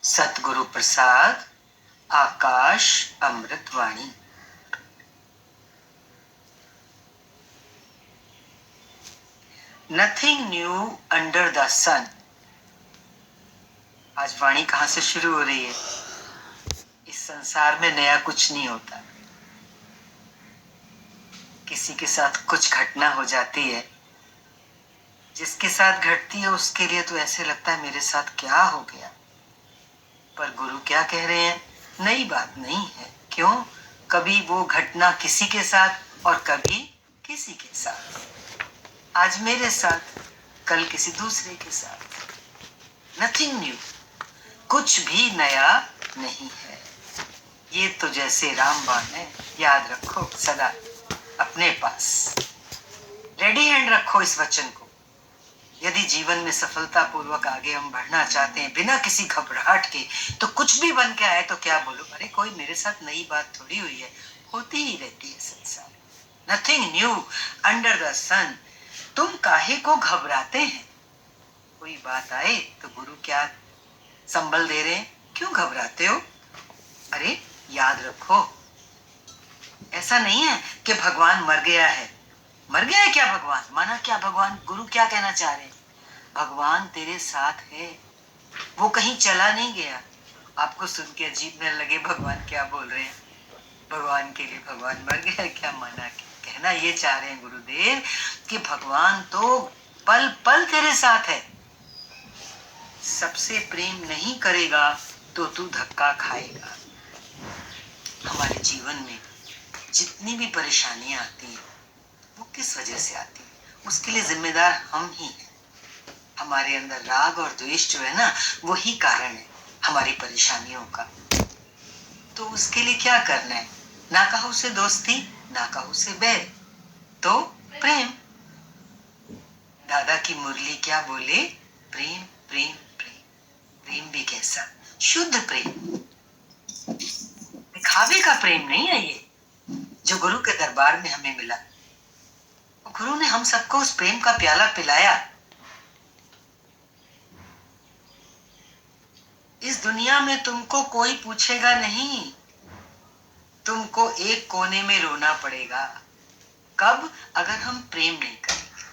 सतगुरु प्रसाद आकाश अमृतवाणी। Nothing new under the सन। आज वाणी कहां से शुरू हो रही है? इस संसार में नया कुछ नहीं होता। किसी के साथ कुछ घटना हो जाती है, जिसके साथ घटती है उसके लिए तो ऐसे लगता है मेरे साथ क्या हो गया। पर गुरु क्या कह रहे हैं? नई बात नहीं है। क्यों? कभी वो घटना किसी के साथ और कभी किसी के साथ। आज मेरे साथ, कल किसी दूसरे के साथ। नथिंग न्यू, कुछ भी नया नहीं है। ये तो जैसे रामबाण है, याद रखो सदा अपने पास। रेडी हैंड रखो इस वचन को। यदि जीवन में सफलता पूर्वक आगे हम बढ़ना चाहते हैं बिना किसी घबराहट के, तो कुछ भी बन के आए तो क्या बोलो, अरे कोई मेरे साथ नई बात थोड़ी हुई है, होती ही रहती है संसार। नथिंग न्यू अंडर द सन। तुम काहे को घबराते हैं? कोई बात आए तो गुरु क्या संबल दे रहे हैं, क्यों घबराते हो? अरे याद रखो, ऐसा नहीं है कि भगवान मर गया है। मर गया है क्या भगवान? माना क्या भगवान? गुरु क्या कहना चाह रहे हैं? भगवान तेरे साथ है, वो कहीं चला नहीं गया। आपको सुन के अजीब न लगे भगवान क्या बोल रहे हैं। भगवान के लिए भगवान मर गया क्या? माना कहना ये चाह रहे हैं गुरुदेव कि भगवान तो पल पल तेरे साथ है। सबसे प्रेम नहीं करेगा तो तू धक्का खाएगा। हमारे जीवन में जितनी भी परेशानियां आती हैं, वो किस वजह से आती है? उसके लिए जिम्मेदार हम ही हैं। हमारे अंदर राग और द्वेष जो है ना, वही कारण है हमारी परेशानियों का। तो उसके लिए क्या करना है? ना कहो से दोस्ती, ना कहो से बैर, तो प्रेम। दादा की मुरली क्या बोले? प्रेम प्रेम प्रेम। प्रेम भी कैसा? शुद्ध प्रेम, दिखावे का प्रेम नहीं है ये, जो गुरु के दरबार में हमें मिला। गुरु ने हम सबको उस प्रेम का प्याला पिलाया। इस दुनिया में तुमको कोई पूछेगा नहीं, तुमको एक कोने में रोना पड़ेगा। कब? अगर हम प्रेम नहीं करेंगे।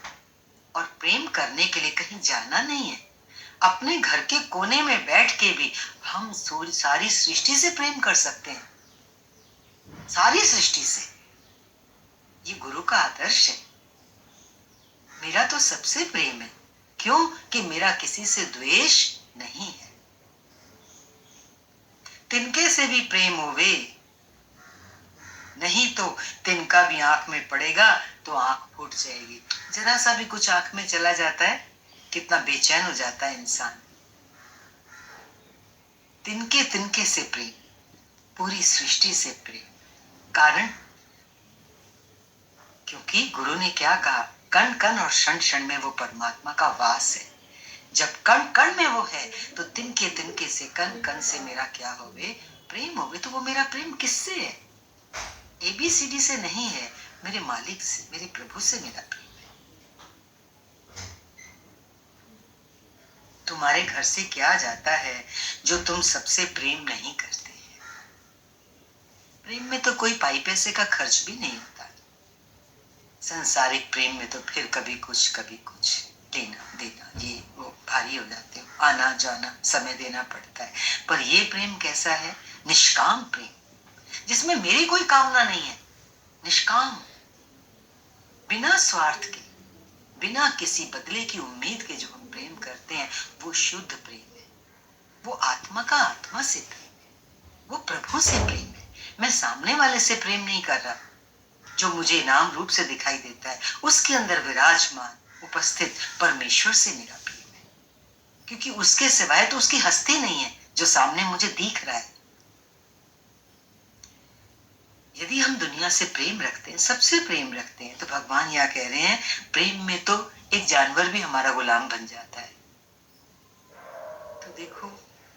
और प्रेम करने के लिए कहीं जाना नहीं है। अपने घर के कोने में बैठ के भी हम सारी सृष्टि से प्रेम कर सकते हैं, सारी सृष्टि से। ये गुरु का आदर्श है। मेरा तो सबसे प्रेम है। क्यों? कि मेरा किसी से द्वेष नहीं है। तिनके से भी प्रेम होवे, नहीं तो तिनका भी आंख में पड़ेगा तो आंख फूट जाएगी। जरा सा भी कुछ आंख में चला जाता है, कितना बेचैन हो जाता है इंसान। तिनके तिनके से प्रेम, पूरी सृष्टि से प्रेम। कारण? क्योंकि गुरु ने क्या कहा? कण कण और क्षण क्षण में वो परमात्मा का वास है। जब कण कण में वो है तो तिनके तिनके से, कण कण से मेरा क्या होवे? प्रेम होवे। तो वो मेरा प्रेम किससे है? एबीसीडी से नहीं है, मेरे मालिक से, मेरे प्रभु से मेरा प्रेम है। तुम्हारे घर से क्या जाता है जो तुम सबसे प्रेम नहीं करते हैं? प्रेम में तो कोई पाई पैसे का खर्च भी नहीं होता। संसारिक प्रेम में तो फिर कभी कुछ लेना देना, ये वो भारी हो जाते हो, आना जाना, समय देना पड़ता है। पर ये प्रेम कैसा है? निष्काम प्रेम, जिसमें मेरी कोई कामना नहीं है। निष्काम, बिना स्वार्थ के, बिना किसी बदले की उम्मीद के जो हम प्रेम करते हैं, वो शुद्ध प्रेम है। वो आत्मा का आत्मा से प्रेम है, वो प्रभु से प्रेम है। मैं सामने वाले से प्रेम नहीं कर रहा, जो मुझे नाम रूप से दिखाई देता है, उसके अंदर विराजमान उपस्थित परमेश्वर से मेरा प्रेम है। क्योंकि उसके सिवाय तो उसकी हस्ती नहीं है जो सामने मुझे दिख रहा है। यदि हम दुनिया से प्रेम रखते हैं, सबसे प्रेम रखते हैं, तो भगवान यह कह रहे हैं, प्रेम में तो एक जानवर भी हमारा गुलाम बन जाता है। तो देखो,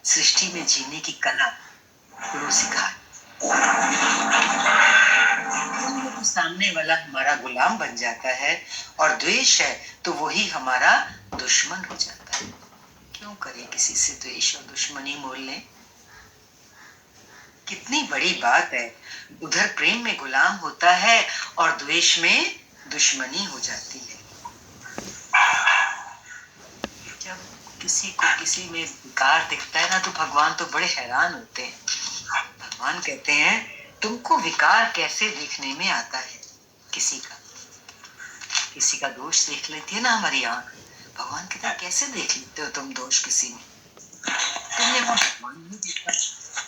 सृष्टि में जीने की कला गुरु सिखाए। तो सामने वाला हमारा गुलाम बन जाता है, और द्वेष है तो वही हमारा दुश्मन हो जाता है। क्यों करे किसी से द्वेष और दुश्मनी मोल लें? कितनी बड़ी बात है, उधर प्रेम में गुलाम होता है और द्वेष में दुश्मनी हो जाती है। जब किसी को किसी में विकार दिखता है ना, तो भगवान तो बड़े हैरान होते हैं। भगवान कहते हैं तुमको विकार कैसे देखने में आता है? किसी का दोष देख लेती है ना हमारी आंख, भगवान कहते हैं कैसे देख लेते हो तुम दोष किसी में? तुमने भगवान नहीं देखा,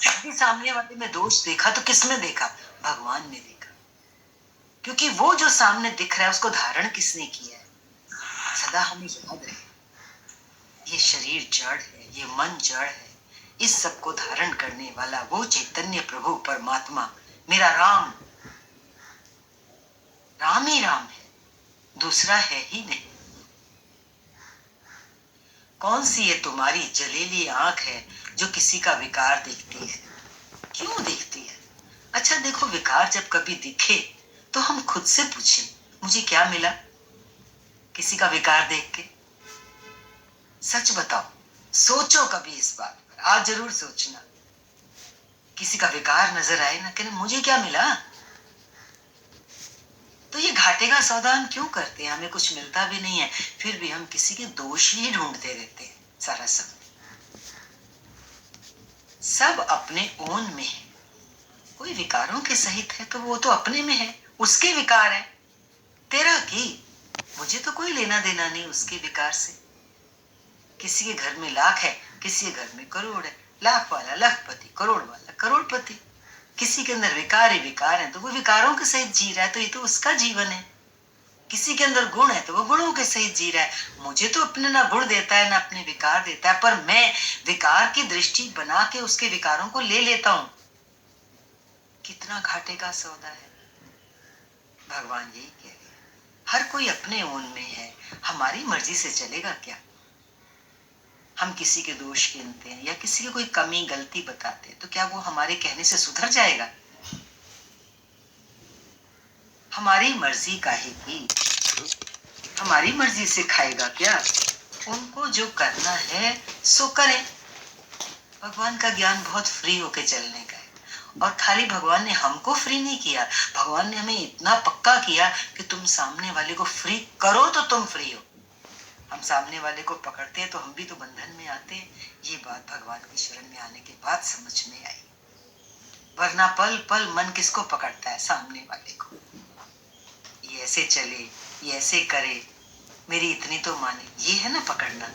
यदि सामने वाले में दोष देखा तो किसमें देखा? भगवान ने देखा, क्योंकि वो जो सामने दिख रहा है उसको धारण किसने किया है? सदा हमें याद रहे, ये शरीर जड़ है, ये मन जड़ है, इस सब को धारण करने वाला वो चैतन्य प्रभु परमात्मा मेरा राम, राम ही राम है, दूसरा है ही नहीं। कौन सी ये तुम्हारी जलीली आंख है जो किसी का विकार देखती है? क्यों देखती है? अच्छा देखो, विकार जब कभी दिखे तो हम खुद से पूछें मुझे क्या मिला किसी का विकार देख के? सच बताओ, सोचो कभी इस बात पर, आज जरूर सोचना। किसी का विकार नजर आए ना, कहने मुझे क्या मिला? तो ये घाटे का सौदा हम क्यों करते हैं? हमें कुछ मिलता भी नहीं है, फिर भी हम किसी के दोष ही ढूंढते रहते हैं सारा समय। सब अपने ओन में है, कोई विकारों के सहित है तो वो तो अपने में है, उसके विकार है। तेरा की मुझे तो कोई लेना देना नहीं उसके विकार से। किसी के घर में लाख है, किसी के घर में करोड़ है, लाख वाला लखपति, करोड़ वाला करोड़पति। किसी के अंदर विकार ही विकार है तो वो विकारों के सहित जी रहा है, तो ये तो उसका जीवन है। किसी के अंदर गुण है तो वो गुणों के सहित जी रहा है। मुझे तो अपने ना गुण देता है ना अपने विकार देता है, पर मैं विकार की दृष्टि बना के उसके विकारों को ले लेता हूं। कितना घाटे का सौदा है। भगवान यही कह रहे हैं, हर कोई अपने ओन में है, हमारी मर्जी से चलेगा क्या? हम किसी के दोष गिनते हैं या किसी की कोई कमी गलती बताते हैं तो क्या वो हमारे कहने से सुधर जाएगा? हमारी मर्जी काहेगी, हमारी मर्जी से खाएगा क्या? उनको जो करना है सो करें। भगवान का ज्ञान बहुत फ्री होके चलने का है, और खाली भगवान ने हमको फ्री नहीं किया, भगवान ने हमें इतना पक्का किया कि तुम सामने वाले को फ्री करो तो तुम फ्री हो। हम सामने वाले को पकड़ते हैं तो हम भी तो बंधन में आते हैं। ये बात भगवान की शरण में आने के बाद समझ में आई, वरना पल पल मन किसको पकड़ता है? सामने वाले को। ये ऐसे चले, ये ऐसे करे, मेरी इतनी तो माने, ये है ना पकड़ना।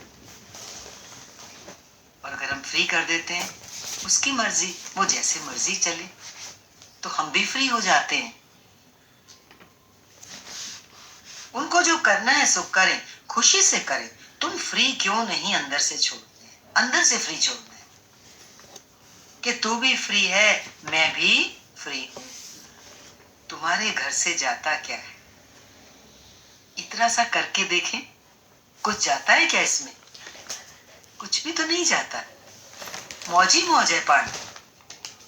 और अगर हम फ्री कर देते हैं, उसकी मर्जी, वो जैसे मर्जी चले, तो हम भी फ्री हो जाते हैं। उनको जो करना है सो करें, खुशी से करें। तुम फ्री क्यों नहीं अंदर से छोड़ते हैं? अंदर से फ्री छोड़ना है कि तू भी फ्री है, मैं भी फ्री हूं। तुम्हारे घर से जाता क्या है? इतना सा करके देखें, कुछ जाता है क्या इसमें? कुछ भी तो नहीं जाता। मौज ही मौज है पान।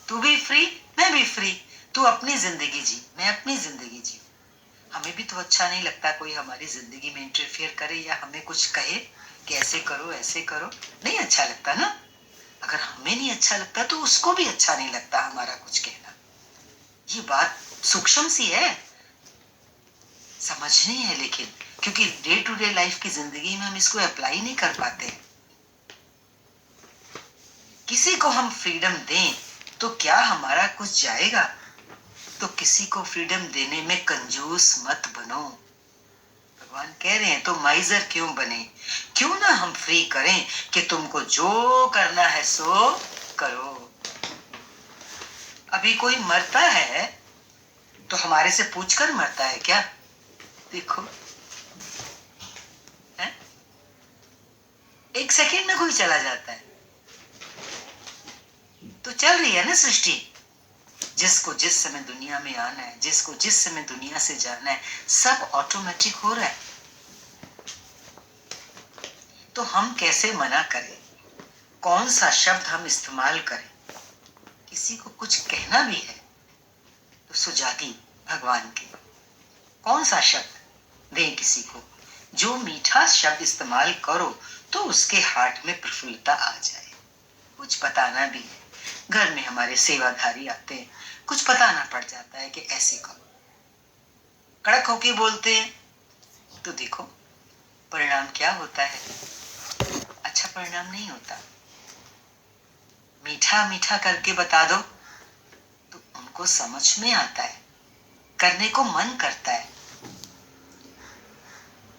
तू भी फ्री, मैं भी फ्री। तू अपनी जिंदगी जी, मैं अपनी जिंदगी जी। हमें भी तो अच्छा नहीं लगता कोई हमारी जिंदगी में इंटरफेयर करे या हमें कुछ कहे कि ऐसे करो ऐसे करो, नहीं अच्छा लगता ना। अगर हमें नहीं अच्छा लगता तो उसको भी अच्छा नहीं लगता हमारा कुछ कहना। ये बात सूक्ष्म सी है, समझनी है, लेकिन क्योंकि डे टू डे लाइफ की जिंदगी में हम इसको अप्लाई नहीं कर पाते। किसी को हम फ्रीडम दें तो क्या हमारा कुछ जाएगा? तो किसी को फ्रीडम देने में कंजूस मत बनो। भगवान कह रहे हैं तो माइजर क्यों बने? क्यों ना हम फ्री करें कि तुमको जो करना है सो करो। अभी कोई मरता है तो हमारे से पूछकर मरता है क्या? देखो है? एक सेकंड में कोई चला जाता है। तो चल रही है ना सृष्टि। जिसको जिस समय दुनिया में आना है, जिसको जिस समय दुनिया से जाना है, सब ऑटोमेटिक हो रहा है। तो हम कैसे मना करें? कौन सा शब्द हम इस्तेमाल करें? किसी को कुछ कहना भी है तो सुजाती भगवान के, कौन सा शब्द दें किसी को? जो मीठा शब्द इस्तेमाल करो तो उसके हार्ट में प्रफुल्लता आ जाए। कुछ बताना भी है, घर में हमारे सेवाधारी आते हैं, कुछ बताना पड़ जाता है कि ऐसे करो, कड़क होके बोलते हैं तो देखो परिणाम क्या होता है, अच्छा परिणाम नहीं होता। मीठा मीठा करके बता दो तो उनको समझ में आता है, करने को मन करता है।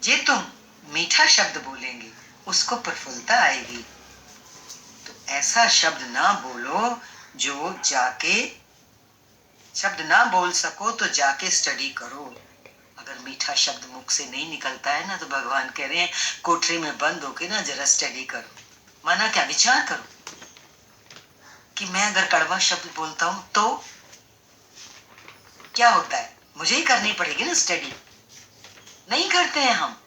जे तुम मीठा शब्द बोलेंगे उसको प्रफुल्लता आएगी। तो ऐसा शब्द ना बोलो जो जाके, शब्द ना बोल सको तो जाके स्टडी करो। अगर मीठा शब्द मुख से नहीं निकलता है ना तो भगवान कह रहे हैं कोठरी में बंद होके ना जरा स्टडी करो। माना क्या, विचार करो कि मैं अगर कड़वा शब्द बोलता हूं तो क्या होता है, मुझे ही करनी पड़ेगी ना स्टडी। नहीं करते हैं हम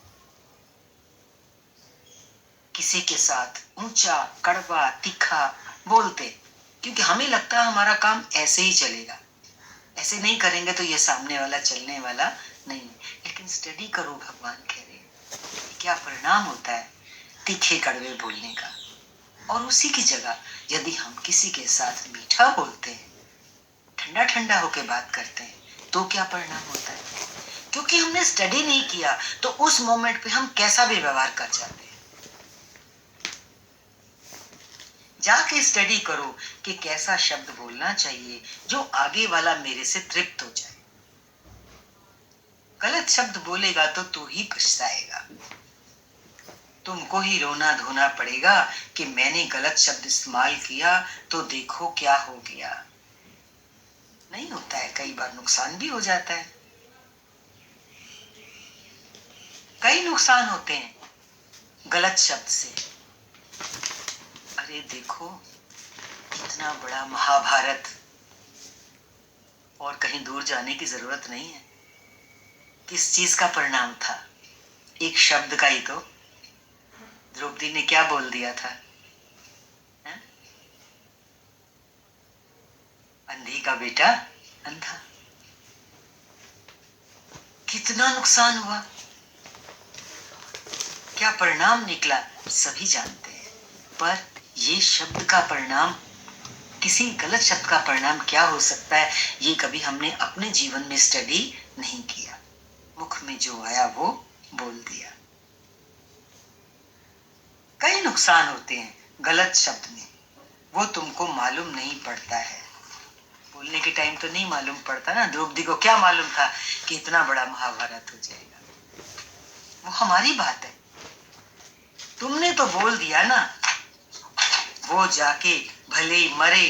किसी के साथ ऊंचा कड़वा तीखा बोलते, क्योंकि हमें लगता है हमारा काम ऐसे ही चलेगा, ऐसे नहीं करेंगे तो ये सामने वाला चलने वाला नहीं। लेकिन स्टडी करो, भगवान कह रहे हैं क्या परिणाम होता है तीखे कड़वे बोलने का। और उसी की जगह यदि हम किसी के साथ मीठा बोलते हैं, ठंडा ठंडा होके बात करते हैं तो क्या परिणाम होता है। क्योंकि हमने स्टडी नहीं किया तो उस मोमेंट पे हम कैसा भी व्यवहार कर जाते हैं। जाके स्टडी करो कि कैसा शब्द बोलना चाहिए जो आगे वाला मेरे से तृप्त हो जाए। गलत शब्द बोलेगा तो तू ही पछताएगा, तुमको ही रोना धोना पड़ेगा कि मैंने गलत शब्द इस्तेमाल किया तो देखो क्या हो गया। नहीं होता है, कई बार नुकसान भी हो जाता है, कई नुकसान होते हैं गलत शब्द से। अरे देखो इतना बड़ा महाभारत, और कहीं दूर जाने की जरूरत नहीं है, किस चीज का परिणाम था, एक शब्द का ही तो। द्रौपदी ने क्या बोल दिया था, है? अंधी का बेटा अंधा, कितना नुकसान हुआ, क्या परिणाम निकला सभी जानते हैं। पर ये शब्द का परिणाम, किसी गलत शब्द का परिणाम क्या हो सकता है ये कभी हमने अपने जीवन में स्टडी नहीं किया, मुख में जो आया वो बोल दिया। कई नुकसान होते हैं गलत शब्द में, वो तुमको मालूम नहीं पड़ता है। बोलने के टाइम तो नहीं मालूम पड़ता ना, द्रौपदी को क्या मालूम था कि इतना बड़ा महाभारत हो जाएगा। वो हमारी बात है, तुमने तो बोल दिया ना, वो जाके भले ही मरे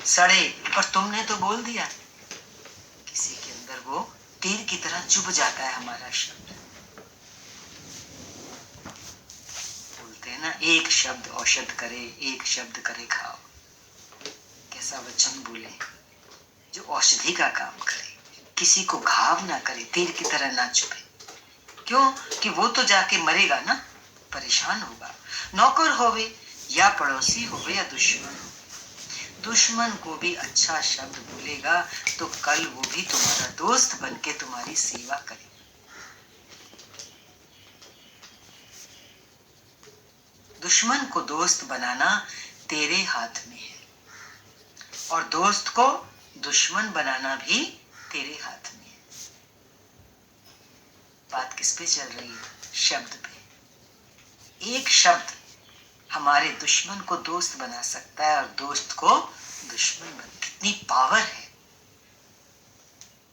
सड़े पर तुमने तो बोल दिया। किसी के अंदर वो तीर की तरह चुभ जाता है हमारा शब्द। बोलते हैं ना एक शब्द औषध करे, एक शब्द करे खाओ। कैसा वचन बोले जो औषधि का काम करे, किसी को घाव ना करे, तीर की तरह ना चुभे। क्यों कि वो तो जाके मरेगा ना, परेशान होगा। नौकर होवे या पड़ोसी होवे या दुश्मन हो, दुश्मन को भी अच्छा शब्द बोलेगा तो कल वो भी तुम्हारा दोस्त बनके तुम्हारी सेवा करेगा। दुश्मन को दोस्त बनाना तेरे हाथ में है और दोस्त को दुश्मन बनाना भी तेरे हाथ में है। बात किस पे चल रही है, शब्द पे। एक शब्द हमारे दुश्मन को दोस्त बना सकता है और दोस्त को दुश्मन बना, कितनी पावर है।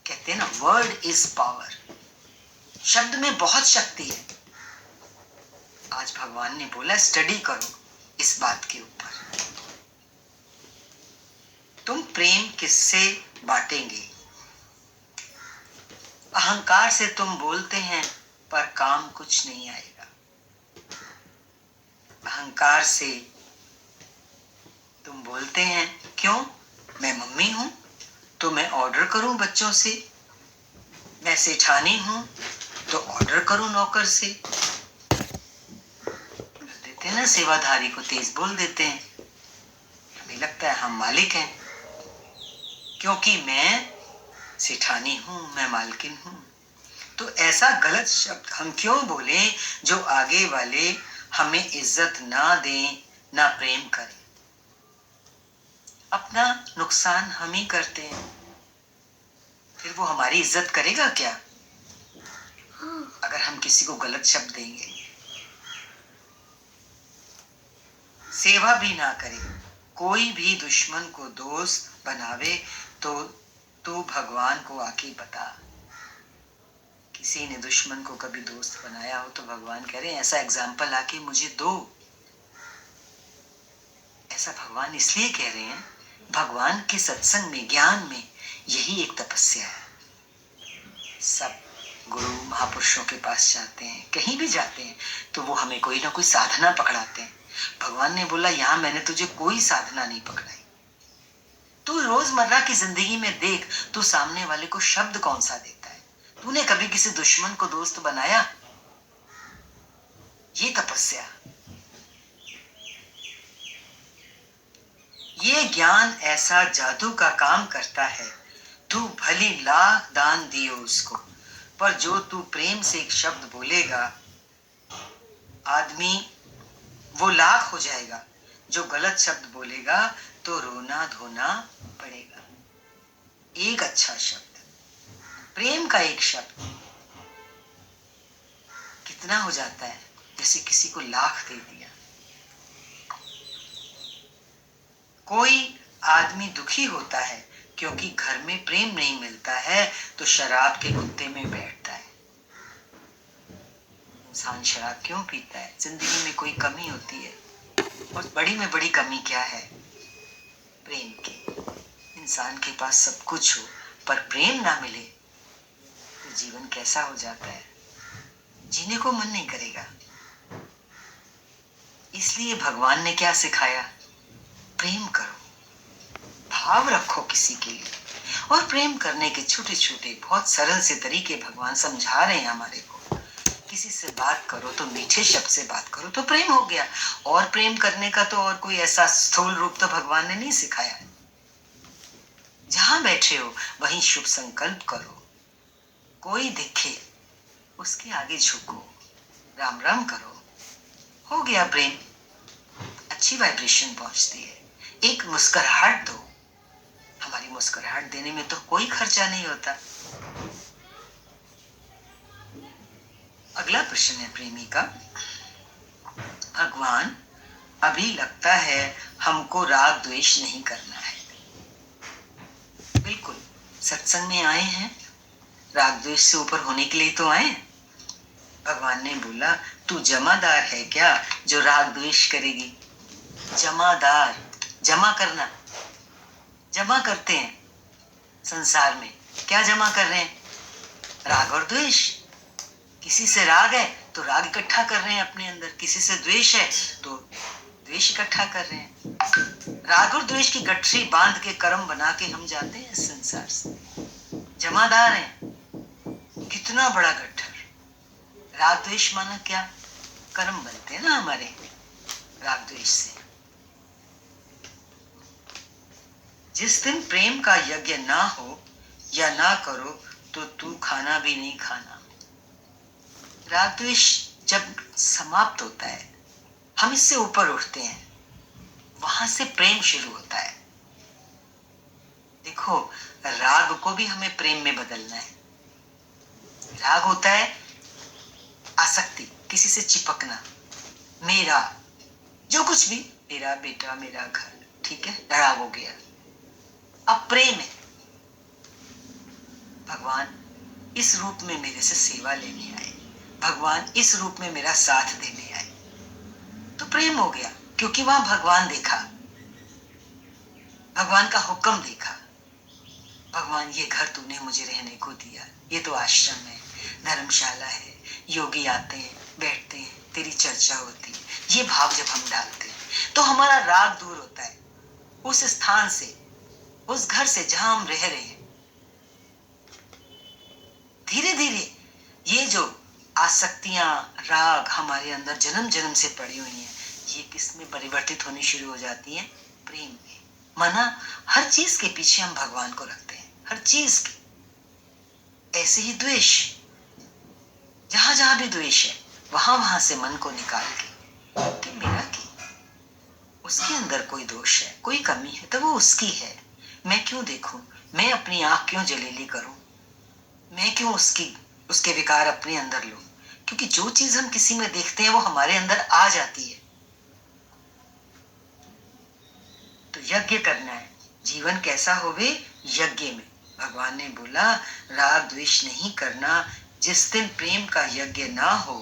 कहते हैं ना वर्ड इज पावर, शब्द में बहुत शक्ति है। आज भगवान ने बोला स्टडी करो इस बात के ऊपर। तुम प्रेम किससे बांटेंगे, अहंकार से तुम बोलते हैं पर काम कुछ नहीं आएगा। अहंकार से तुम बोलते हैं क्यों, मैं मम्मी हूं तो मैं ऑर्डर करूं बच्चों से, मैं सेठानी हूं तो ऑर्डर करूं नौकर से। देते हैं ना सेवाधारी को तेज बोल देते हैं, हमें लगता है हम मालिक हैं क्योंकि मैं सेठानी हूं, मैं मालकिन हूं। तो ऐसा गलत शब्द हम क्यों बोले जो आगे वाले हमें इज्जत ना दें, ना प्रेम करें। अपना नुकसान हम ही करते हैं, फिर वो हमारी इज्जत करेगा क्या? अगर हम किसी को गलत शब्द देंगे, सेवा भी ना करे, कोई भी दुश्मन को दोस्त बनावे तो तू भगवान को आके बता। किसी ने दुश्मन को कभी दोस्त बनाया हो तो भगवान कह रहे हैं ऐसा एग्जाम्पल आके मुझे दो। ऐसा भगवान इसलिए कह रहे हैं, भगवान के सत्संग में, ज्ञान में यही एक तपस्या है। सब गुरु महापुरुषों के पास जाते हैं, कहीं भी जाते हैं तो वो हमें कोई ना कोई साधना पकड़ाते हैं। भगवान ने बोला यहां मैंने तुझे कोई साधना नहीं पकड़ाई। तू रोजमर्रा की जिंदगी में देख, तू सामने वाले को शब्द कौन सा देता है। तूने कभी किसी दुश्मन को दोस्त बनाया? ये तपस्या, ये ज्ञान ऐसा जादू का काम करता है। तू भली लाख दान दियो उसको, पर जो तू प्रेम से एक शब्द बोलेगा, आदमी वो लाख हो जाएगा। जो गलत शब्द बोलेगा तो रोना धोना पड़ेगा। एक अच्छा शब्द, प्रेम का एक शब्द कितना हो जाता है, जैसे किसी को लाख दे दिया। कोई आदमी दुखी होता है क्योंकि घर में प्रेम नहीं मिलता है तो शराब के कुत्ते में बैठता है। इंसान शराब क्यों पीता है? जिंदगी में कोई कमी होती है, और बड़ी में बड़ी कमी क्या है? प्रेम की। इंसान के पास सब कुछ हो पर प्रेम ना मिले तो जीवन कैसा हो जाता है? जीने को मन नहीं करेगा। इसलिए भगवान ने क्या सिखाया? प्रेम करो, भाव रखो किसी के लिए। और प्रेम करने के छोटे छोटे बहुत सरल से तरीके भगवान समझा रहे हैं हमारे को। किसी से बात करो तो मीठे शब्द से बात करो तो प्रेम हो गया। और प्रेम करने का तो और कोई ऐसा स्थूल रूप तो भगवान ने नहीं सिखाया है। जहां बैठे हो वहीं शुभ संकल्प करो, कोई दिखे उसके आगे झुको, राम राम करो, हो गया प्रेम। अच्छी वाइब्रेशन पहुंचती है। एक मुस्कुराहट दो। हमारी मुस्कुराहट देने में तो कोई खर्चा नहीं होता। अगला प्रश्न है प्रेमी का, भगवान अभी लगता है हमको राग द्वेष नहीं करना है। बिल्कुल, सत्संग में आए हैं, राग द्वेष से ऊपर होने के लिए तो आए हैं। भगवान ने बोला तू जमादार है क्या जो राग द्वेष करेगी? जमादार, जमा करना, जमा करते हैं संसार में। क्या जमा कर रहे हैं? राग और द्वेष। किसी से राग है तो राग इकट्ठा कर रहे हैं अपने अंदर, किसी से द्वेष है तो द्वेष इकट्ठा कर रहे हैं। राग और द्वेष की गठरी बांध के कर्म बना के हम जाते हैं इस संसार से। जमादार हैं, कितना बड़ा गट्ठर। राग द्वेष माना क्या? कर्म बनते हैं ना हमारे राग द्वेष से। जिस दिन प्रेम का यज्ञ ना हो या ना करो तो तू खाना भी नहीं खाना। राग द्वेष जब समाप्त होता है, हम इससे ऊपर उठते हैं, वहां से प्रेम शुरू होता है। देखो, राग को भी हमें प्रेम में बदलना है। राग होता है आसक्ति, किसी से चिपकना, मेरा, जो कुछ भी, मेरा बेटा, मेरा घर, ठीक है, राग हो गया। अब प्रेम है, भगवान इस रूप में मेरे से सेवा लेने आए, भगवान इस रूप में मेरा साथ देने आए, तो प्रेम हो गया। क्योंकि वहां भगवान देखा, भगवान का हुक्म देखा। भगवान ये घर तूने मुझे रहने को दिया, ये तो आश्रम है, धर्मशाला है, योगी आते हैं, बैठते हैं, तेरी चर्चा होती है। ये भाव जब हम डालते हैं तो हमारा राग दूर होता है उस स्थान से, उस घर से जहां हम रह रहे हैं। धीरे धीरे ये जो आसक्तियां, राग हमारे अंदर जन्म जन्म से पड़ी हुई हैं, ये किस में परिवर्तित होनी शुरू हो जाती है? प्रेम में। माना हर चीज के पीछे हम भगवान को रखते हैं, हर चीज के। ऐसे ही द्वेष, जहां जहां भी द्वेष है वहां वहां से मन को निकाल के कि मेरा क्यों? उसके अंदर कोई दोष है, कोई कमी है तो वो उसकी है। मैं क्यों देखूं? मैं अपनी आंख क्यों जलीली करूं? मैं क्यों उसके विकार अपने अंदर लूं? क्योंकि जो चीज हम किसी में देखते हैं वो हमारे अंदर आ जाती है। तो यज्ञ करना है। जीवन कैसा होवे? यज्ञ में। भगवान ने बोला राग द्वेष नहीं करना, जिस दिन प्रेम का यज्ञ ना हो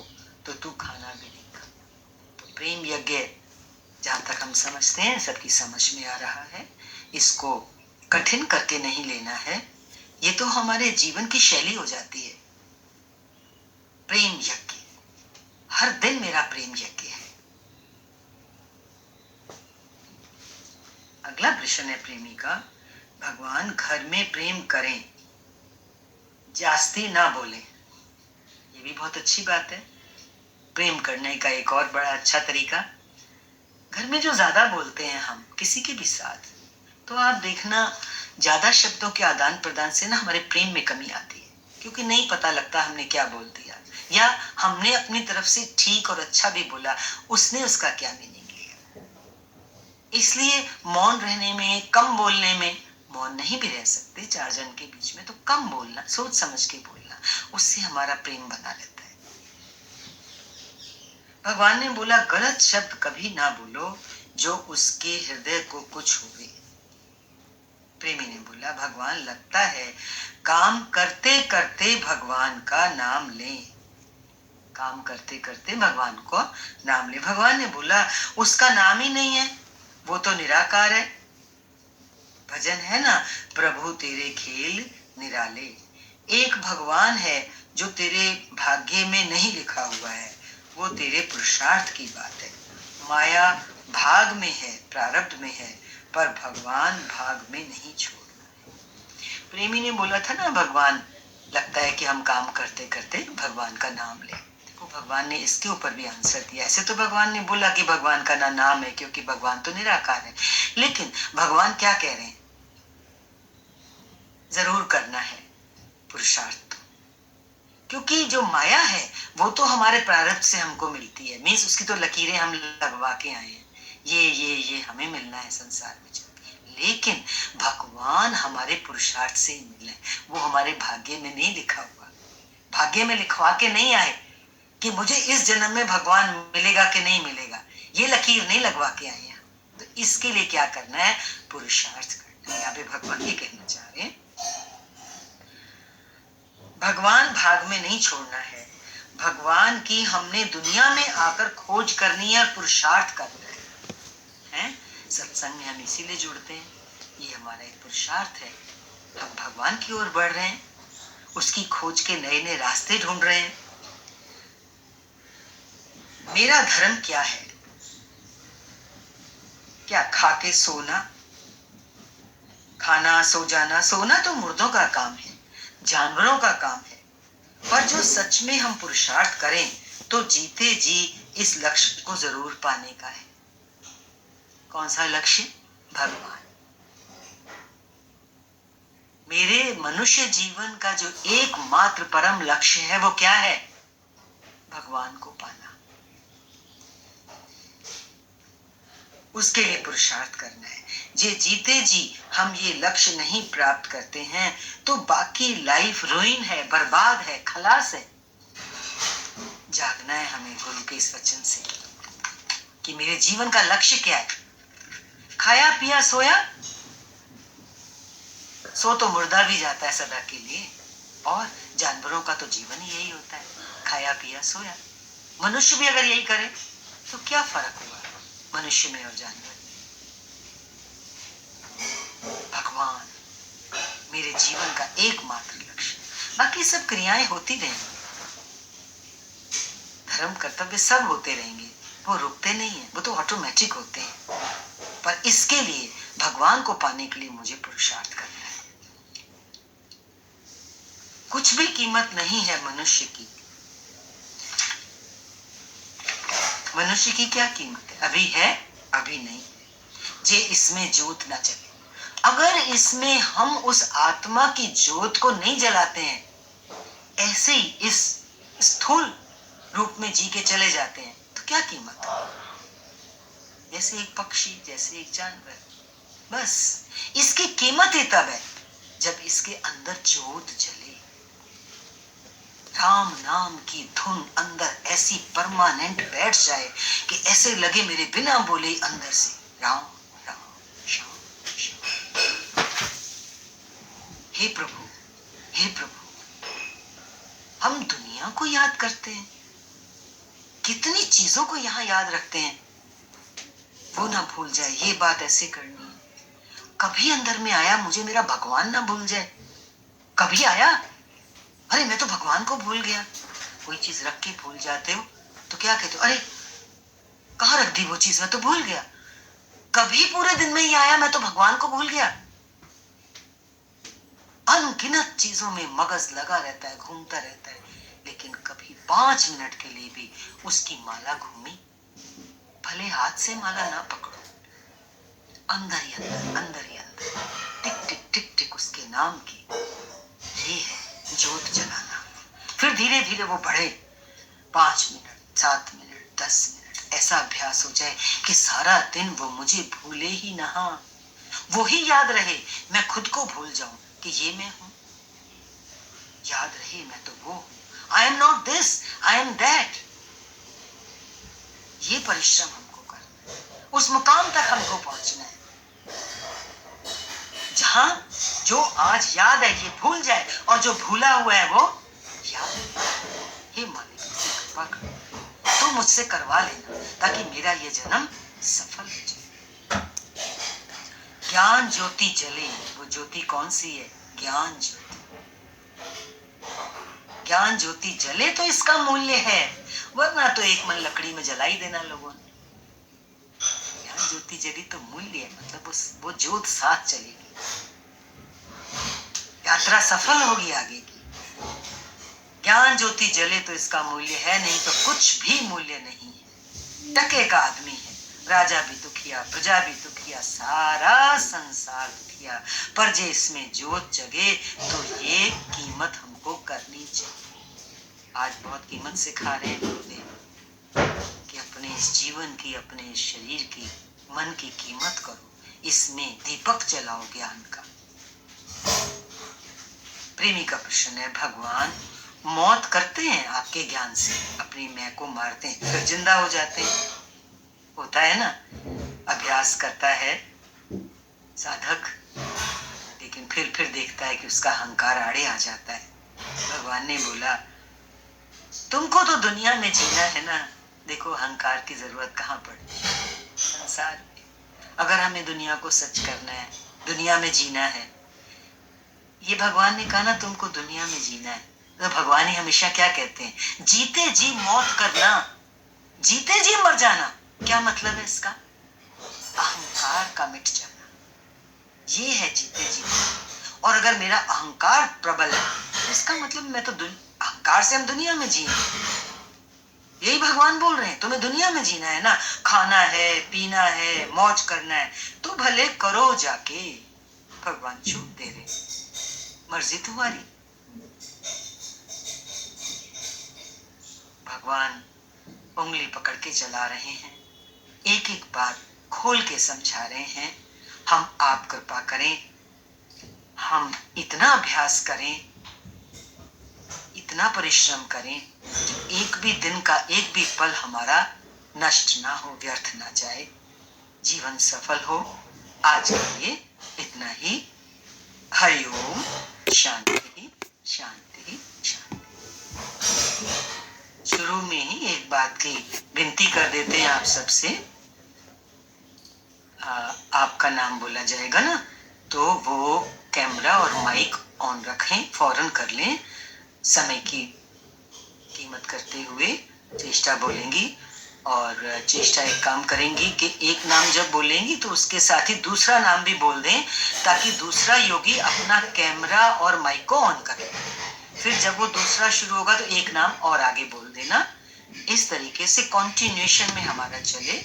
तो तू खाना भी नहीं खा। तो प्रेम यज्ञ जहां तक हम समझते हैं सबकी समझ में आ रहा है, इसको कठिन करके नहीं लेना है। ये तो हमारे जीवन की शैली हो जाती है। प्रेम यज्ञ, हर दिन मेरा प्रेम यज्ञ है। अगला प्रश्न है प्रेमी का, भगवान घर में प्रेम करें, जास्ती ना बोले। ये भी बहुत अच्छी बात है। प्रेम करने का एक और बड़ा अच्छा तरीका, घर में जो ज्यादा बोलते हैं हम किसी के भी साथ, तो आप देखना ज्यादा शब्दों के आदान प्रदान से ना हमारे प्रेम में कमी आती है, क्योंकि नहीं पता लगता हमने क्या बोल दिया, या हमने अपनी तरफ से ठीक और अच्छा भी बोला, उसने उसका क्या मीनिंग लिया। इसलिए मौन रहने में, कम बोलने में, मौन नहीं भी रह सकते 4 जन के बीच में, तो कम बोलना, सोच समझ के बोलना, उससे हमारा प्रेम बना रहता है। भगवान ने बोला गलत शब्द कभी ना बोलो जो उसके हृदय को कुछ होवे। प्रेमी ने बोला भगवान लगता है काम करते करते भगवान का नाम ले, काम करते करते भगवान को नाम ले। भगवान ने बोला उसका नाम ही नहीं है, वो तो निराकार है। भजन है ना, प्रभु तेरे खेल निराले। एक भगवान है जो तेरे भाग्य में नहीं लिखा हुआ है, वो तेरे पुरुषार्थ की बात है। माया भाग में है, प्रारब्ध में है, पर भगवान भाग में नहीं छोड़ना है। प्रेमी ने बोला था ना भगवान लगता है कि हम काम करते करते भगवान का नाम ले। देखो भगवान ने इसके ऊपर भी आंसर दिया। ऐसे तो भगवान ने बोला कि भगवान का ना नाम है, क्योंकि भगवान तो निराकार है, लेकिन भगवान क्या कह रहे हैं? जरूर करना है पुरुषार्थ, क्योंकि जो माया है वो तो हमारे प्रारब्ध से हमको मिलती है, मीन्स उसकी तो लकीरें हम लगवा के आए हैं, ये हमें मिलना है संसार में जाके। लेकिन भगवान हमारे पुरुषार्थ से ही मिले, वो हमारे भाग्य में नहीं लिखा हुआ। भाग्य में लिखवा के नहीं आए कि मुझे इस जन्म में भगवान मिलेगा कि नहीं मिलेगा, ये लकीर नहीं लगवा के आए हैं। तो इसके लिए क्या करना है? पुरुषार्थ करना है। यहाँ पे भगवान ये कहना चाह रहे हैं भगवान भाग में नहीं छोड़ना है। भगवान की हमने दुनिया में आकर खोज करनी है और पुरुषार्थ करना है। सत्संग में हम इसीलिए जुड़ते हैं, ये हमारा एक पुरुषार्थ है। हम भगवान की ओर बढ़ रहे हैं, उसकी खोज के नए नए रास्ते ढूंढ रहे हैं। मेरा धर्म क्या है? क्या खा के सोना, खाना सो जाना? सोना तो मुर्दों का काम है, जानवरों का काम है। पर जो सच में हम पुरुषार्थ करें तो जीते जी इस लक्ष्य को जरूर पाने का है। कौन सा लक्ष्य? भगवान। मेरे मनुष्य जीवन का जो एकमात्र परम लक्ष्य है वो क्या है? भगवान को पाना। उसके लिए पुरुषार्थ करना है। जे जीते जी हम ये लक्ष्य नहीं प्राप्त करते हैं तो बाकी लाइफ रुइन है, बर्बाद है, खलास है। जागना है हमें गुरु के इस वचन से कि मेरे जीवन का लक्ष्य क्या है। खाया पिया सोया, सो तो मुर्दा भी जाता है सदा के लिए, और जानवरों का तो जीवन ही यही होता है, खाया पिया सोया। मनुष्य भी अगर यही करे तो क्या फर्क हुआ मनुष्य में और जानवर में? भगवान मेरे जीवन का एकमात्र लक्ष्य। बाकी सब क्रियाएं होती रहेंगी, धर्म कर्तव्य सब होते रहेंगे, वो रुकते नहीं है, वो तो ऑटोमेटिक होते हैं। पर इसके लिए भगवान को पाने के लिए मुझे पुरुषार्थ करना है। कुछ भी कीमत नहीं है मनुष्य की। मनुष्य की क्या कीमत है? अभी है, अभी नहीं है। जे इसमें जोत ना चले, अगर इसमें हम उस आत्मा की जोत को नहीं जलाते हैं, ऐसे ही इस स्थूल रूप में जी के चले जाते हैं, तो क्या कीमत है? जैसे एक पक्षी, जैसे एक जानवर, बस इसकी कीमत ही तब है जब इसके अंदर जोत जले। राम नाम की धुन अंदर ऐसी परमानेंट बैठ जाए कि ऐसे लगे मेरे बिना बोले अंदर से राम राम श्याम श्याम। हे प्रभु, हे प्रभु, हम दुनिया को याद करते हैं, कितनी चीजों को यहाँ याद रखते हैं, वो ना भूल जाए, ये बात ऐसे करनी है। कभी अंदर में आया मुझे मेरा भगवान ना भूल जाए? कभी आया अरे मैं तो भगवान को भूल गया? कोई चीज रख के भूल जाते हो तो क्या कहते हो, अरे कहाँ रख दी वो चीज, मैं तो भूल गया। कभी पूरे दिन में ही आया मैं तो भगवान को भूल गया? अनगिनत चीजों में मगज लगा रहता है, घूमता रहता है, लेकिन कभी 5 मिनट के लिए भी उसकी माला घूमी? भले हाथ से माला ना पकड़ो, अंदर ही अंदर, अंदर ही अंदर, टिक टिक टिक टिक उसके नाम की, ये है जोत जलाना। फिर धीरे धीरे वो बढ़े, 5 मिनट, 7 मिनट, 10 मिनट, ऐसा अभ्यास हो जाए कि सारा दिन वो मुझे भूले ही ना, वो ही याद रहे, मैं खुद को भूल जाऊं कि ये मैं हूं। याद रहे मैं तो वो हूं, I am not this, I am that. ये परिश्रम हमको करना है, उस मुकाम तक हमको पहुंचना है जहां जो आज याद है ये भूल जाए और जो भूला हुआ है वो याद है। हे मालिक, कृपा कर, तू मुझसे करवा लेना ताकि मेरा ये जन्म सफल हो जाए। ज्ञान ज्योति जले, वो ज्योति कौन सी है? ज्ञान ज्योति। ज्ञान ज्योति जले तो इसका मूल्य है, वरना तो एक मन लकड़ी में जला ही देना लोगों ने। ज्ञान ज्योति जली तो मूल्य है, मतलब वो ज्योत साथ चलेगी, यात्रा सफल होगी आगे की। ज्ञान ज्योति जले तो इसका मूल्य है, नहीं तो कुछ भी मूल्य नहीं है। टके का आदमी है, राजा भी दुखिया, प्रजा भी दुखिया, सारा संसार दुखिया, पर जे इसमें ज्योत जगे तो ये कीमत हमको करनी चाहिए। आज बहुत कीमत से खा रहे हैं गुरुदेव कि अपने इस जीवन की, अपने इस शरीर की, मन की कीमत करो, इसमें दीपक जलाओ ज्ञान का। प्रेमी का प्रश्न है, भगवान मौत करते हैं आपके ज्ञान से, अपनी मैं को मारते हैं फिर जिंदा हो जाते हैं? होता है ना, अभ्यास करता है साधक, लेकिन फिर देखता है कि उसका अहंकार आड़े आ जाता है। भगवान ने बोला तुमको तो दुनिया में जीना है ना, देखो अहंकार की जरूरत कहाँ पड़ती है संसार में। अगर हमें दुनिया को सच करना है, दुनिया में जीना है, ये भगवान ने कहा ना तुमको दुनिया में जीना है, तो भगवान ही हमेशा क्या कहते हैं, जीते जी मौत करना, जीते जी मर जाना। क्या मतलब है इसका? अहंकार का मिट जाना, ये है जीते जी। और अगर मेरा अहंकार प्रबल है तो इसका मतलब मैं तो अहंकार से हम दुनिया में जिए, यही भगवान बोल रहे हैं, तुम्हें दुनिया में जीना है ना, खाना है, पीना है, मौज करना है, तो भले करो जाके, भगवान छूट दे रहे, मर्जी तुम्हारी। भगवान उंगली पकड़ के चला रहे हैं, एक एक बात खोल के समझा रहे हैं। हम आप कृपा करें, हम इतना अभ्यास करें, इतना परिश्रम करें कि एक भी दिन का एक भी पल हमारा नष्ट ना हो, व्यर्थ ना जाए, जीवन सफल हो। आज के लिए इतना ही। हरि ओम, शांति शांति शांति। शुरू में ही एक बात की विनती कर देते हैं आप सबसे, आपका नाम बोला जाएगा ना, तो वो कैमरा और माइक ऑन रखें, फौरन कर लें। समय की कीमत करते हुए चेष्टा बोलेंगी, और चेष्टा एक काम करेंगी कि एक नाम जब बोलेंगी तो उसके साथ ही दूसरा नाम भी बोल दें, ताकि दूसरा योगी अपना कैमरा और माइक को ऑन करे। फिर जब वो दूसरा शुरू होगा तो एक नाम और आगे बोल देना। इस तरीके से कंटिन्यूएशन में हमारा चले।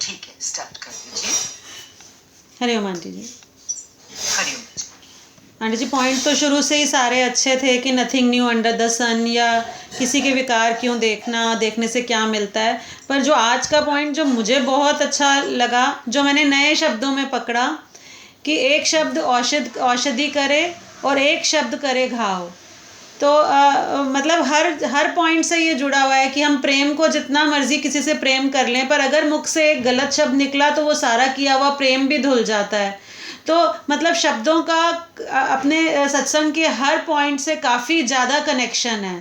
ठीक है, स्टार्ट कर दीजिए। हरिओम आंटी जी। हरिओम। आंटी जी पॉइंट तो शुरू से ही सारे अच्छे थे कि नथिंग न्यू अंडर द सन, या किसी के विकार क्यों देखना, देखने से क्या मिलता है। पर जो आज का पॉइंट जो मुझे बहुत अच्छा लगा, जो मैंने नए शब्दों में पकड़ा, कि एक शब्द औषधि करे और एक शब्द करे घाव। तो मतलब हर पॉइंट से ये जुड़ा हुआ है कि हम प्रेम को जितना मर्जी किसी से प्रेम कर लें, पर अगर मुख से एक गलत शब्द निकला तो वो सारा किया हुआ प्रेम भी धुल जाता है। तो मतलब शब्दों का अपने सत्संग के हर पॉइंट से काफ़ी ज़्यादा कनेक्शन है।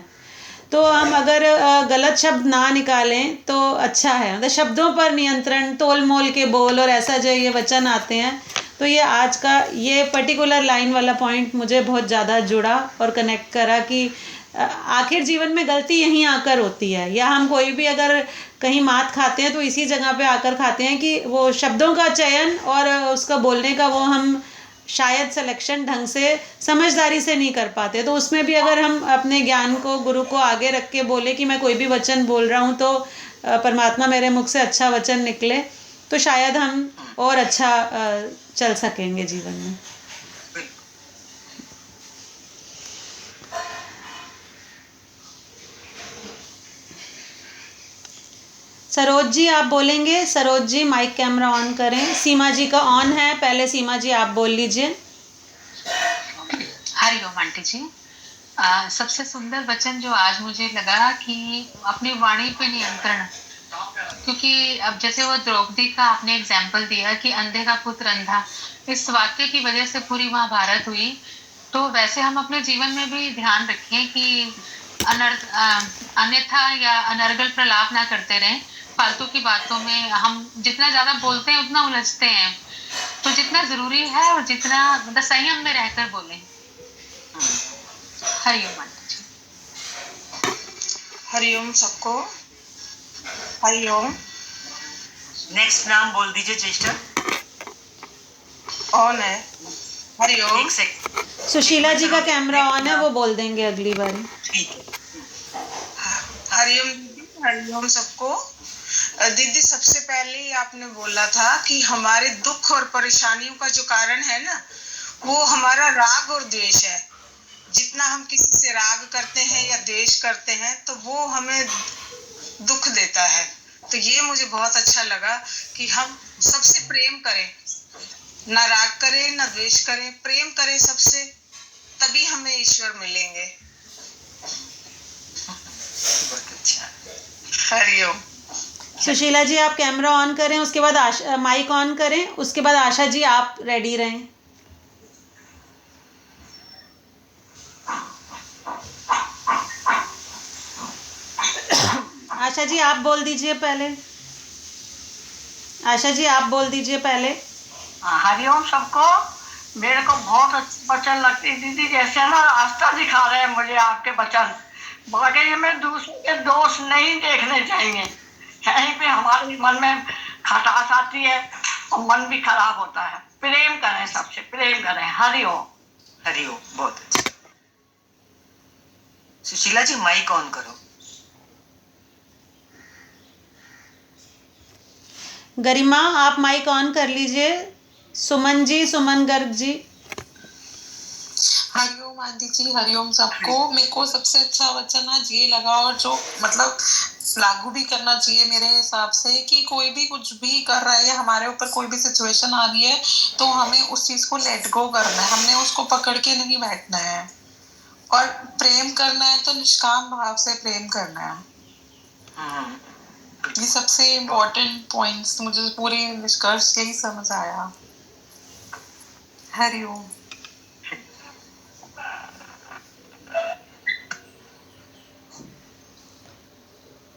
तो हम अगर गलत शब्द ना निकालें तो अच्छा है। मतलब शब्दों पर नियंत्रण, तोल मोल के बोल, और ऐसा जो ये वचन आते हैं, तो ये आज का ये पर्टिकुलर लाइन वाला पॉइंट मुझे बहुत ज़्यादा जुड़ा और कनेक्ट करा कि आखिर जीवन में गलती यहीं आकर होती है, या हम कोई भी अगर कहीं मात खाते हैं तो इसी जगह पे आकर खाते हैं कि वो शब्दों का चयन और उसका बोलने का वो हम शायद सिलेक्शन ढंग से समझदारी से नहीं कर पाते। तो उसमें भी अगर हम अपने ज्ञान को, गुरु को आगे रख के बोले कि मैं कोई भी वचन बोल रहा हूँ तो परमात्मा मेरे मुख से अच्छा वचन निकले, तो शायद हम और अच्छा चल सकेंगे जीवन में। सरोज जी आप बोलेंगे? Saroj ji mic camera on करें। सीमा जी का ऑन है, पहले सीमा जी आप बोल लीजिए। हरिओम आंटी जी। सबसे सुंदर वचन जो आज मुझे लगा कि अपनी वाणी पे नियंत्रण, क्योंकि अब जैसे वो द्रौपदी का आपने एग्जाम्पल दिया कि अंधे का पुत्र अंधा, इस वाक्य की वजह से पूरी महाभारत हुई। तो वैसे हम अपने जीवन में भी ध्यान रखें कि अन्यथा या अनर्गल प्रलाप ना करते रहें। फालतू की बातों में हम जितना ज्यादा बोलते हैं उतना उलझते हैं। तो जितना जरूरी है और जितना मतलब संयम में रहकर बोलें। हरिओम आंटी जी। हरिओम सबको। हरिओम। नेक्स्ट नाम बोल दीजिए चेस्टर। ऑन है। हरिओम। एक सेकंड, सुशीला जी का कैमरा ऑन है, वो बोल देंगे अगली बार। ठीक है। हरिओम दीदी, हरिओम सबको। दीदी सबसे पहले ही आपने बोला था कि हमारे दुख और परेशानियों का जो कारण है ना, वो हमारा राग और द्वेष है। जितना हम किसी से राग करते हैं या द्वेष करते हैं तो वो हमें दुख देता है। तो ये मुझे बहुत अच्छा लगा कि हम सबसे प्रेम करें, ना राग करें ना द्वेष करें, प्रेम करें सबसे, तभी हमें ईश्वर मिलेंगे। बहुत अच्छा। हरिओम। सुशीला जी आप कैमरा ऑन करें, उसके बाद माइक ऑन करें, उसके बाद आशा जी आप रेडी रहें। आशा जी आप बोल दीजिए पहले। आशा जी आप बोल दीजिए पहले। हरिओम सबको। मेरे को बहुत अच्छी वचन लगती दीदी, जैसे ना रास्ता दिखा रहे हैं मुझे आपके वचन। वाकई में दूसरे के दोष नहीं देखने चाहिए। यहीं पे हमारे मन में खटास आती है और मन भी खराब होता है। प्रेम करें, सबसे प्रेम करें। हरिओम। हरिओम, बहुत अच्छा। सुशीला जी माइक ऑन करो। गरिमा आप माइक ऑन कर लीजिए। सुमन जी, सुमन गर्ग जी। हरिओम आंटी जी, हरिओम सबको। मेरे को सबसे अच्छा वचन आज ये लगा, और जो मतलब लागू भी करना चाहिए मेरे हिसाब से, कि कोई भी कुछ भी कर रहा है या हमारे ऊपर कोई भी सिचुएशन आ रही है तो हमें उस चीज को लेट गो करना है, हमने उसको पकड़ के नहीं बैठना है। और प्रेम करना है तो निष्काम भाव से प्रेम करना है। ये सबसे इम्पोर्टेंट पॉइंट्स मुझे पूरी निष्कर्ष यही समझ आया। हरिओम।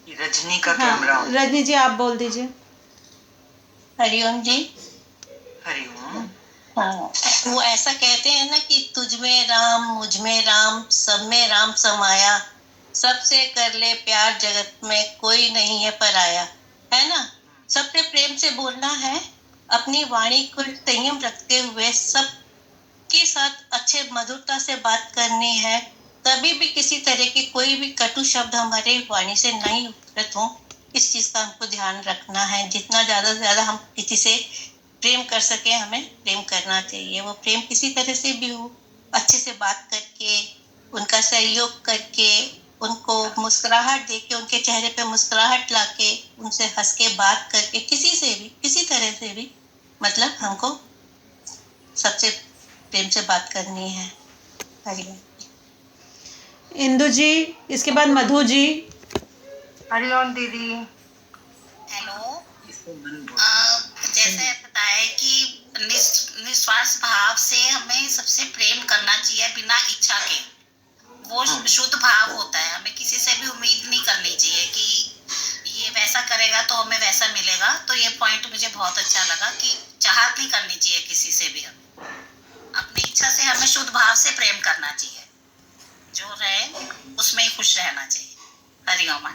रजनी का कैमरा ऑन। रजनी जी आप बोल दीजिए। हरिओम जी। हरिओम। हाँ, वो ऐसा कहते हैं ना कि तुझ में राम, मुझ में राम, सब में राम समाया, सबसे कर ले प्यार, जगत में कोई नहीं है पराया, है ना। सबसे प्रेम से बोलना है, अपनी वाणी को संयम रखते हुए सबके साथ अच्छे मधुरता से बात करनी है। कभी भी किसी तरह के कोई भी कटु शब्द हमारे वाणी से नहीं उतरत हो, इस चीज का हमको ध्यान रखना है। जितना ज्यादा से ज्यादा हम किसी से प्रेम कर सके, हमें प्रेम करना चाहिए। वो प्रेम किसी तरह से भी हो, अच्छे से बात करके, उनका सहयोग करके, उनको मुस्कुराहट देके, उनके चेहरे पे मुस्कुराहट लाके, उनसे हंस के बात करके, किसी से भी, किसी तरह से भी, मतलब हमको सबसे प्रेम से बात करनी है। हरिओम। इंदु जी, इसके बाद मधु जी। हरिओम दीदी। हेलो। जैसे बताया कि निस्वार्थ भाव से हमें सबसे प्रेम करना चाहिए बिना इच्छा के। वो शुद्ध भाव होता है। हमें किसी से भी उम्मीद नहीं करनी चाहिए कि ये वैसा करेगा तो हमें वैसा मिलेगा। तो ये पॉइंट मुझे बहुत अच्छा लगा कि चाहत नहीं करनी चाहिए किसी से भी। हमें अपनी इच्छा से हमें शुद्ध भाव से प्रेम करना चाहिए। जो रहे उसमें ही खुश रहना चाहिए। हरिओम।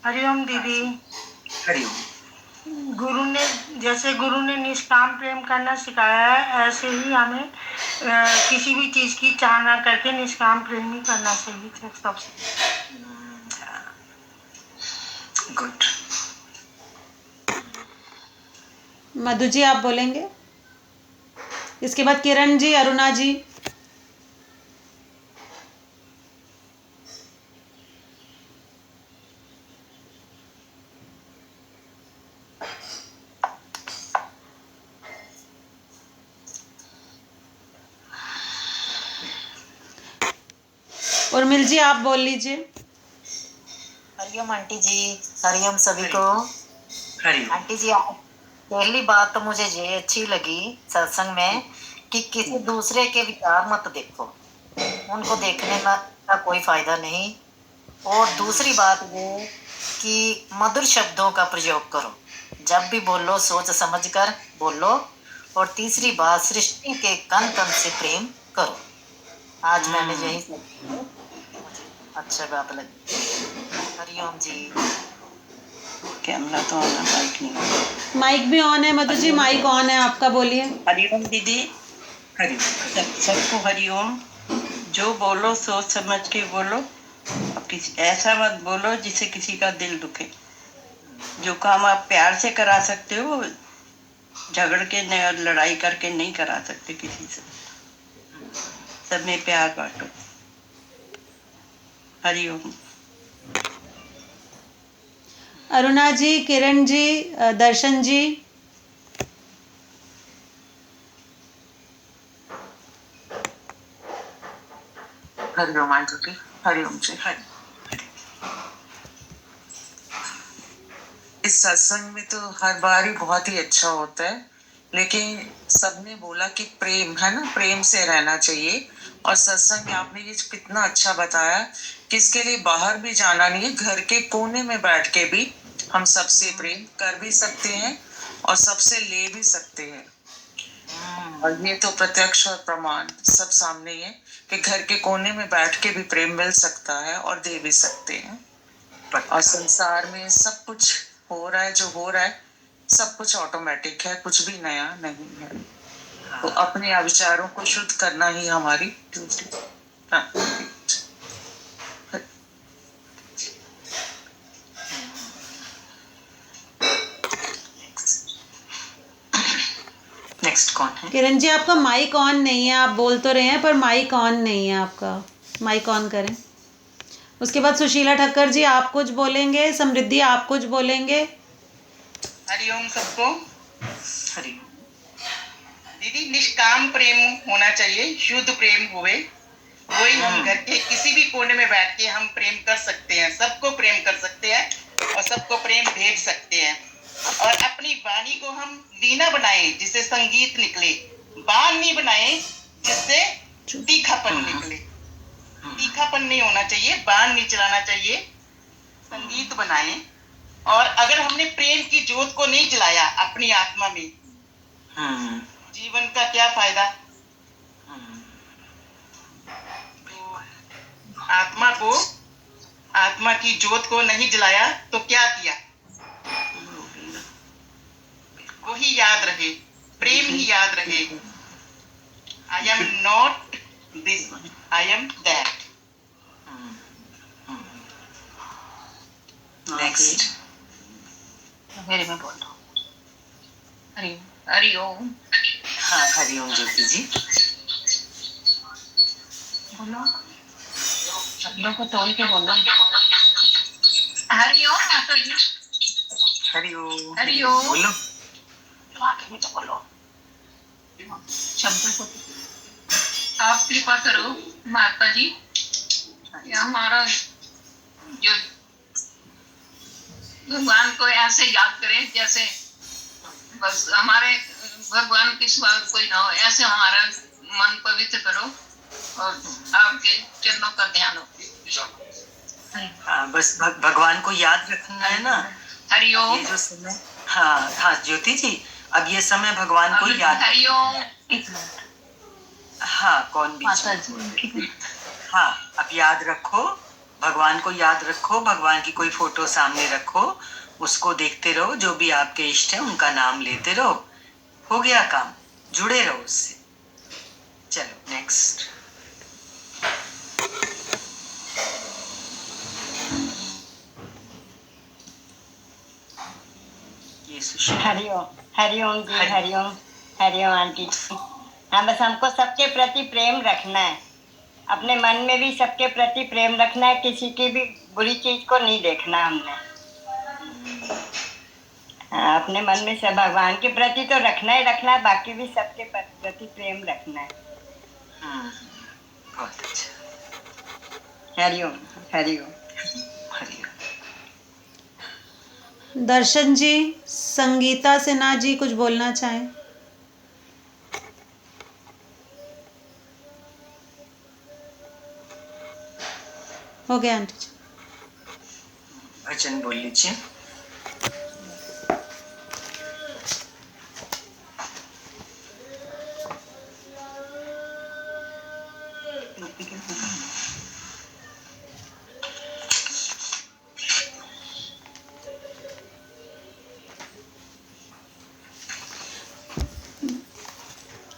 हरिओम दीदी। हरिओम। गुरु ने निष्काम प्रेम करना सिखाया है, ऐसे ही हमें किसी भी चीज की चाह ना करके निष्काम प्रेम ही करना चाहिए सबसे। गुड। मधु जी आप बोलेंगे, इसके बाद किरण जी, अरुणा जी। उर्मिल जी आप बोल लीजिए। हरिओम आंटी जी। हरिओम सभी को। हरिओम। आंटी जी, पहली बात तो मुझे ये अच्छी लगी सत्संग में कि किसी दूसरे के विचार मत देखो, उनको देखने का कोई फायदा नहीं। और दूसरी बात ये कि मधुर शब्दों का प्रयोग करो, जब भी बोलो सोच समझ कर बोलो। और तीसरी बात, सृष्टि के कण कण से प्रेम करो। आज मैंने यही मुझे अच्छा बात लगी। हरिओम जी। कैमरा तो ऑन है, माइक नहीं है। माइक भी ऑन है मधु जी, माइक ऑन है आपका, बोलिए। हरिओम दीदी। हरिओम। सबको हरिओम। जो बोलो सोच समझ के बोलो। अब किसी ऐसा मत बोलो जिससे किसी का दिल दुखे। जो काम आप प्यार से करा सकते हो, झगड़ के और लड़ाई करके नहीं करा सकते किसी से। सब में प्यार बांटो। हरिओम। अरुणा जी, किरण जी, दर्शन जी। हरिओम आंटी जी। हरिओम जी। इस सत्संग में तो हर बार ही बहुत ही अच्छा होता है, लेकिन सबने बोला कि प्रेम है ना, प्रेम से रहना चाहिए। और सत्संग में आपने ये कितना अच्छा बताया कि इसके लिए बाहर भी जाना नहीं है, घर के कोने में बैठ के भी हम सबसे प्रेम कर भी सकते हैं और सबसे ले भी सकते हैं। और ये तो प्रत्यक्ष और प्रमाण सब सामने ही है कि घर के कोने में बैठ के भी प्रेम मिल सकता है और दे भी सकते हैं। और संसार में सब कुछ हो रहा है, जो हो रहा है सब कुछ ऑटोमेटिक है, कुछ भी नया नहीं है। तो अपने विचारों को शुद्ध करना ही हमारी ड्यूटी। नेक्स्ट कौन है? किरण जी आपका माइक ऑन नहीं है, आप बोल तो रहे हैं पर माइक ऑन नहीं है आपका, माइक ऑन करें। उसके बाद सुशीला ठक्कर जी आप कुछ बोलेंगे, समृद्धि आप कुछ बोलेंगे। हरिओम सबको। हरिओम। दीदी निष्काम प्रेम होना चाहिए, शुद्ध प्रेम हुए, वही हम घर के किसी भी कोने में बैठ के हम प्रेम कर सकते हैं, सबको प्रेम कर सकते हैं और सबको प्रेम भेज सकते हैं। और अपनी वाणी को हम वीणा बनाए जिससे संगीत निकले, बाण नहीं बनाए जिससे तीखापन निकले। तीखापन नहीं होना चाहिए, बाण नहीं चलाना चाहिए, संगीत बनाए। और अगर हमने प्रेम की ज्योत को नहीं जलाया अपनी आत्मा में, जीवन का क्या फायदा। तो आत्मा की ज्योत को नहीं जलाया तो क्या किया, वही याद रहे, प्रेम ही याद रहे। I am not this, I am that. Next मेरे में बोल दो। हरिओम। हाँ हरिओम ज्योति जी। बोलो, शब्दों को तोड़ के बोलो। हरिओम माता जी। हरिओम हरिओम। बोलो। आगे भी तो बोलो शब्दों को। आप कृपा करो माता जी, ये हमारा जो भगवान को ऐसे याद करें जैसे बस हमारे भगवान के सिवा कोई ना हो, ऐसे हमारा मन पवित्र करो और आपके चरणों का ध्यान हो। हाँ बस भगवान को याद रखना है ना। हरिओम। ये जो समय, हाँ हाँ ज्योति जी, अब ये समय भगवान को याद। हरिओम। हाँ कौन भी। हाँ अब याद रखो, भगवान को याद रखो, भगवान की कोई फोटो सामने रखो, उसको देखते रहो, जो भी आपके इष्ट है उनका नाम लेते रहो, हो गया काम, जुड़े रहो उससे। चलो नेक्स्ट। हरिओम। हरिओम जी। हरिओम। हरिओम आंटी जी। हाँ बस हमको सबके प्रति प्रेम रखना है, अपने मन में भी सबके प्रति प्रेम रखना है, किसी की भी बुरी चीज को नहीं देखना हमने। हाँ, अपने मन में सब भगवान के प्रति तो रखना ही रखना है, बाकी भी सबके प्रति प्रेम रखना है। बहुत अच्छा। हरिओम। हरिओम। हरिओम। दर्शन जी, संगीता सिन्हा जी कुछ बोलना चाहें? हो गया आंटी जी। भजन बोल लीजिए।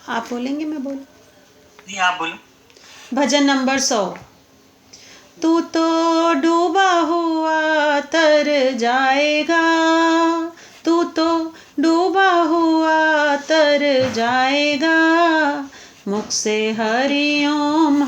आप बोलेंगे मैं बोलूं? नहीं आप बोलो। भजन नंबर 100। तू तो डूबा हुआ तर जाएगा, तू तो डूबा हुआ तर जाएगा, मुख से हरि ओम